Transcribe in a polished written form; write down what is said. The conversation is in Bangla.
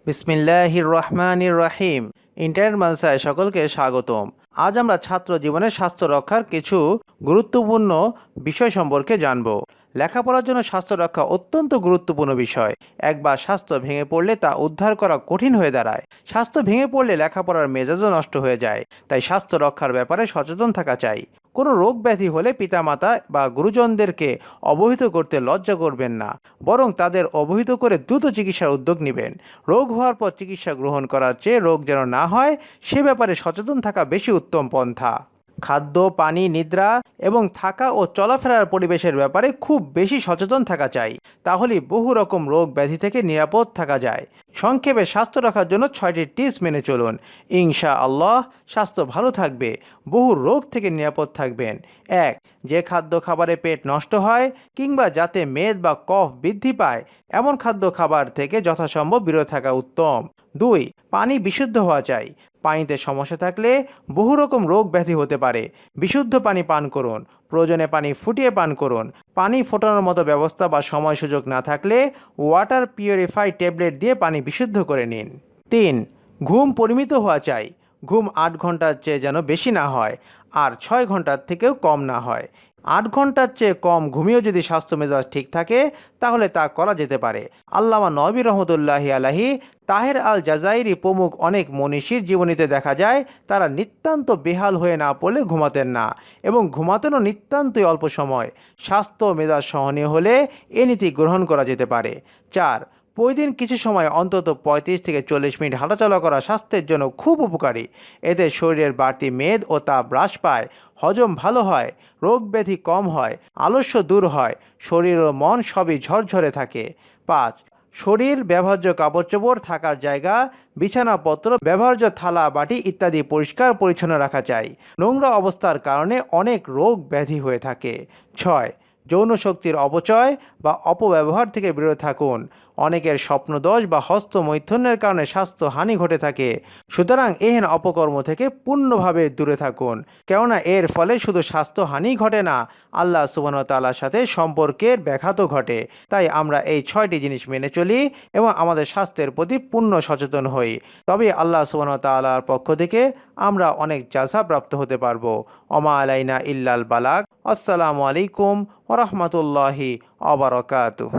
বিসমিল্লাহির রহমানির রহিম। ইন্টারনেট মাদ্রাসায় সকলকে স্বাগতম। আজ আমরা ছাত্র জীবনে স্বাস্থ্য রক্ষার কিছু গুরুত্বপূর্ণ বিষয় সম্পর্কে জানব। লেখাপড়ার জন্য স্বাস্থ্য রক্ষা অত্যন্ত গুরুত্বপূর্ণ বিষয়। একবার স্বাস্থ্য ভেঙে পড়লে তা উদ্ধার করা কঠিন হয়ে দাঁড়ায়। স্বাস্থ্য ভেঙে পড়লে লেখাপড়ার মেজাজও নষ্ট হয়ে যায়। তাই স্বাস্থ্য রক্ষার ব্যাপারে সচেতন থাকা চাই। কোনো রোগ ব্যাধি হলে পিতামাতা বা গুরুজনদেরকে অবহিত করতে লজ্জা করবেন না, বরং তাদের অবহিত করে দ্রুত চিকিৎসার উদ্যোগ নেবেন। রোগ হওয়ার পর চিকিৎসা গ্রহণ করার চেয়ে রোগ যেন না হয় সে ব্যাপারে সচেতন থাকা বেশি উত্তম পন্থা। খাদ্য, পানি, নিদ্রা এবং থাকা ও চলাফেরার পরিবেশের ব্যাপারে খুব বেশি সচেতন থাকা চাই। তাহলে বহু রকম রোগ ব্যাধি থেকে নিরাপদ থাকা যায়। সংক্ষেপে স্বাস্থ্য রাখার জন্য 6টি টিপস মেনে চলুন। ইনশা আল্লাহ স্বাস্থ্য ভালো থাকবে, বহু রোগ থেকে নিরাপদ থাকবেন। 1. যে খাদ্য খাবারে পেট নষ্ট হয় কিংবা যাতে মেদ বা কফ বৃদ্ধি পায় এমন খাদ্য খাবার থেকে যথাসম্ভব বিরত থাকা উত্তম। 2. পানি বিশুদ্ধ হওয়া চাই। পানিতে সমস্যা থাকলে বহু রকম রোগ ব্যাধি হতে পারে। বিশুদ্ধ পানি পান করুন। প্রয়োজনে পানি ফুটিয়ে পান করুন। পানি ফোটানোর মতো ব্যবস্থা বা সময় সুযোগ না থাকলে ওয়াটার পিউরিফাই ট্যাবলেট দিয়ে পানি বিশুদ্ধ করে নিন। 3. ঘুম পরিমিত হওয়া চাই। ঘুম 8 ঘন্টার চেয়ে যেন বেশি না হয়, আর 6 ঘন্টার থেকেও কম না হয়। 8 ঘন্টার চেয়ে কম ঘুমিয়েও যদি স্বাস্থ্য মেজাজ ঠিক থাকে তাহলে তা করা যেতে পারে। আল্লামা নবী রহমতুল্লাহি আলাহি, তাহের আল জাজাইরি প্রমুখ অনেক মনীষীর জীবনীতে দেখা যায় তারা নিতান্ত বেহাল হয়ে না পড়লে ঘুমাতেন না, এবং ঘুমাতেনও নিতান্তই অল্প সময়। স্বাস্থ্য মেজাজ সহনীয় হলে এ নীতি গ্রহণ করা যেতে পারে। 4. প্রতিদিন কিছু সময় অন্তত 35 থেকে 40 মিনিট হাঁটাচলা করা স্বাস্থ্যের জন্য খুব উপকারী। এতে শরীরের বাড়তি মেদ ও তাপ হ্রাস পায়, হজম ভালো হয়, রোগ ব্যাধি কম হয়, আলস্য দূর হয়, শরীর ও মন সবই ঝরঝরে থাকে। 5. শরীর, ব্যবহার্য কাপড় চোপড়, থাকার জায়গা, বিছানাপত্র, ব্যবহার্য থালা বাটি ইত্যাদি পরিষ্কার পরিচ্ছন্ন রাখা চাই। নোংরা অবস্থার কারণে অনেক রোগ ব্যাধি হয়ে থাকে। 6. যৌন শক্তির অপচয় বা অপব্যবহার থেকে বিরত থাকুন। অনেকের স্বপ্নদোষ বা হস্তমৈথুনের কারণে স্বাস্থ্যহানি ঘটে থাকে। সুতরাং এহেন অপকর্ম থেকে পূর্ণভাবে দূরে থাকুন, কেননা এর ফলে শুধু স্বাস্থ্যহানি ঘটে না, আল্লাহ সুবহানাহু ওয়া তাআলার সাথে সম্পর্কের ব্যাঘাতও ঘটে। তাই আমরা এই 6টি জিনিস মেনে চলি এবং আমাদের স্বাস্থ্যের প্রতি পূর্ণ সচেতন হই। তবে আল্লাহ সুবহানাহু ওয়া তাআলার পক্ষ থেকে আমরা অনেক জাযা প্রাপ্ত হতে পারবো। ওমা আলাইনা ইল্লাল বালাগ। আসসালামু আলাইকুম ওয়া রাহমাতুল্লাহি ওয়া বারাকাতুহু।